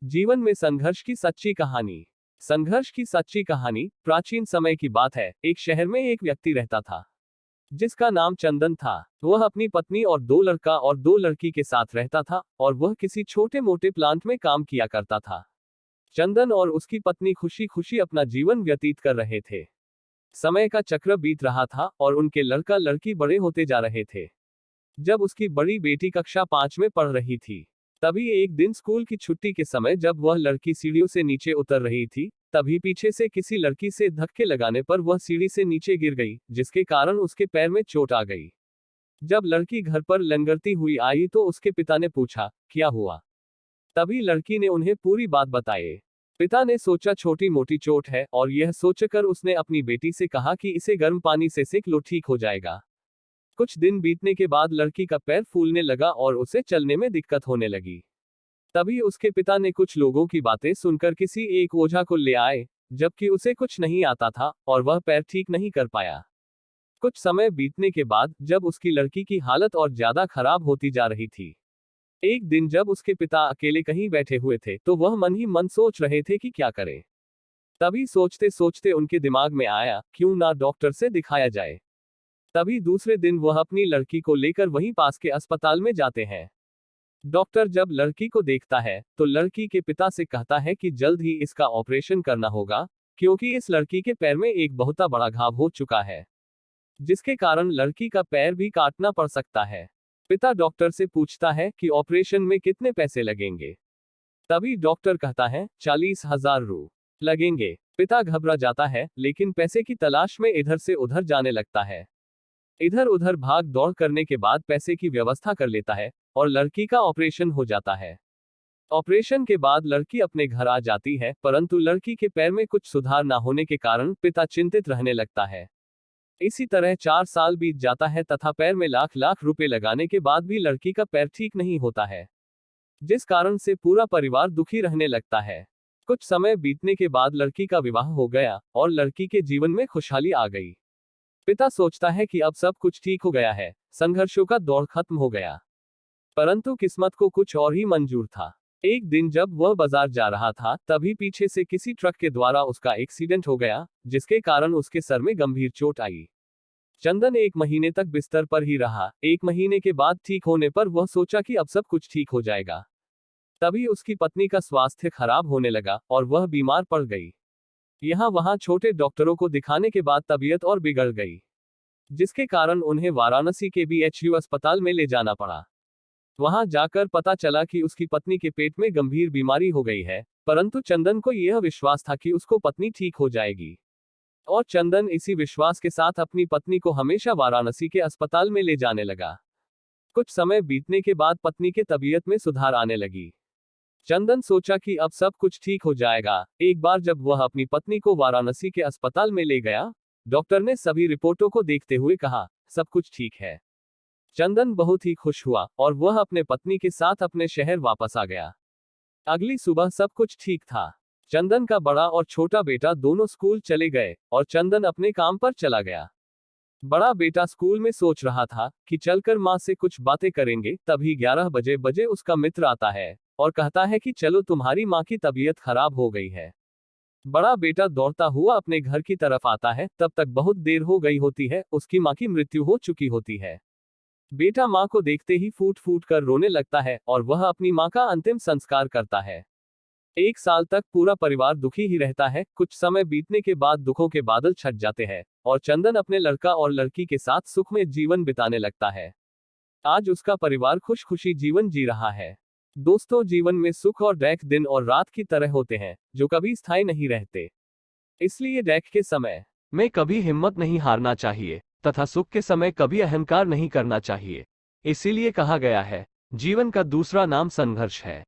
जीवन में संघर्ष की सच्ची कहानी। संघर्ष की सच्ची कहानी प्राचीन समय की बात है। एक शहर में एक व्यक्ति रहता था जिसका नाम चंदन था। वह अपनी पत्नी और दो लड़का और दो लड़की के साथ रहता था और वह किसी छोटे मोटे प्लांट में काम किया करता था। चंदन और उसकी पत्नी खुशी खुशी अपना जीवन व्यतीत कर रहे थे। समय का चक्र बीत रहा था और उनके लड़का लड़की बड़े होते जा रहे थे। जब उसकी बड़ी बेटी कक्षा 5 में पढ़ रही थी, तभी एक दिन स्कूल की छुट्टी के समय जब वह लड़की सीढ़ियों से नीचे उतर रही थी, तभी पीछे से किसी लड़की से धक्के लगाने पर वह सीढ़ी से नीचे गिर गई, जिसके कारण उसके पैर में चोट आ गई। जब लड़की घर पर लंगड़ती हुई आई तो उसके पिता ने पूछा, क्या हुआ? तभी लड़की ने उन्हें पूरी बात बताई। पिता ने सोचा छोटी मोटी चोट है, और यह सोचकर उसने अपनी बेटी से कहा कि इसे गर्म पानी से सेक लो, ठीक हो जाएगा। कुछ दिन बीतने के बाद लड़की का पैर फूलने लगा और उसे चलने में दिक्कत होने लगी। तभी उसके पिता ने कुछ लोगों की बातें सुनकर किसी एक ओझा को ले आए, जबकि उसे कुछ नहीं आता था और वह पैर ठीक नहीं कर पाया। कुछ समय बीतने के बाद जब उसकी लड़की की हालत और ज्यादा खराब होती जा रही थी, एक दिन जब उसके पिता अकेले कहीं बैठे हुए थे तो वह मन ही मन सोच रहे थे कि क्या करें। तभी सोचते सोचते उनके दिमाग में आया, क्यों ना डॉक्टर से दिखाया जाए। तभी दूसरे दिन वह अपनी लड़की को लेकर वहीं पास के अस्पताल में जाते हैं। डॉक्टर जब लड़की को देखता है तो लड़की के पिता से कहता है कि जल्द ही इसका ऑपरेशन करना होगा, क्योंकि इस लड़की के पैर में एक बहुत बड़ा घाव हो चुका है, जिसके कारण लड़की का पैर भी काटना पड़ सकता है। पिता डॉक्टर से पूछता है कि ऑपरेशन में कितने पैसे लगेंगे। तभी डॉक्टर कहता है 40,000 रू लगेंगे। पिता घबरा जाता है, लेकिन पैसे की तलाश में इधर से उधर जाने लगता है। इधर उधर भाग दौड़ करने के बाद पैसे की व्यवस्था कर लेता है और लड़की का ऑपरेशन हो जाता है। ऑपरेशन के बाद लड़की अपने घर आ जाती है, परंतु लड़की के पैर में कुछ सुधार ना होने के कारण पिता चिंतित रहने लगता है। इसी तरह 4 साल बीत जाता है तथा पैर में लाख लाख रुपए लगाने के बाद भी लड़की का पैर ठीक नहीं होता है, जिस कारण से पूरा परिवार दुखी रहने लगता है। कुछ समय बीतने के बाद लड़की का विवाह हो गया और लड़की के जीवन में खुशहाली आ गई। पिता सोचता है कि अब सब कुछ ठीक हो गया है, संघर्षों का दौर खत्म हो गया। परंतु किस्मत को कुछ और ही मंजूर था। एक दिन जब वह बाजार जा रहा था, तभी पीछे से किसी ट्रक के द्वारा उसका एक्सीडेंट हो गया, जिसके कारण उसके सर में गंभीर चोट आई। चंदन 1 महीने तक बिस्तर पर ही रहा। 1 महीने के बाद ठीक होने पर वह सोचा कि अब सब कुछ ठीक हो जाएगा। तभी उसकी पत्नी का स्वास्थ्य खराब होने लगा और वह बीमार पड़ गई। यहाँ वहाँ छोटे डॉक्टरों को दिखाने के बाद तबीयत और बिगड़ गई, जिसके कारण उन्हें वाराणसी के BHU अस्पताल में ले जाना पड़ा। वहां जाकर पता चला कि उसकी पत्नी के पेट में गंभीर बीमारी हो गई है, परंतु चंदन को यह विश्वास था कि उसको पत्नी ठीक हो जाएगी, और चंदन इसी विश्वास के साथ अपनी पत्नी को हमेशा वाराणसी के अस्पताल में ले जाने लगा। कुछ समय बीतने के बाद पत्नी के तबीयत में सुधार आने लगी। चंदन सोचा कि अब सब कुछ ठीक हो जाएगा। एक बार जब वह अपनी पत्नी को वाराणसी के अस्पताल में ले गया, डॉक्टर ने सभी रिपोर्टों को देखते हुए कहा, सब कुछ ठीक है। चंदन बहुत ही खुश हुआ और वह अपने पत्नी के साथ अपने शहर वापस आ गया। अगली सुबह सब कुछ ठीक था। चंदन का बड़ा और छोटा बेटा दोनों स्कूल चले गए और चंदन अपने काम पर चला गया। बड़ा बेटा स्कूल में सोच रहा था कि चलकर माँ से कुछ बातें करेंगे, तभी 11 बजे उसका मित्र आता है और कहता है कि चलो, तुम्हारी माँ की तबीयत खराब हो गई है। बड़ा बेटा दौड़ता हुआ अपने घर की तरफ आता है, तब तक बहुत देर हो गई होती है, उसकी माँ की मृत्यु हो चुकी होती है। बेटा माँ को देखते ही फूट फूट कर रोने लगता है और वह अपनी माँ का अंतिम संस्कार करता है। 1 साल तक पूरा परिवार दुखी ही रहता है। कुछ समय बीतने के बाद दुखों के बादल छट जाते हैं और चंदन अपने लड़का और लड़की के साथ सुखमय जीवन बिताने लगता है। आज उसका परिवार खुश खुशी जीवन जी रहा है। दोस्तों, जीवन में सुख और दुख दिन और रात की तरह होते हैं, जो कभी स्थायी नहीं रहते। इसलिए दुख के समय में कभी हिम्मत नहीं हारना चाहिए तथा सुख के समय कभी अहंकार नहीं करना चाहिए। इसीलिए कहा गया है, जीवन का दूसरा नाम संघर्ष है।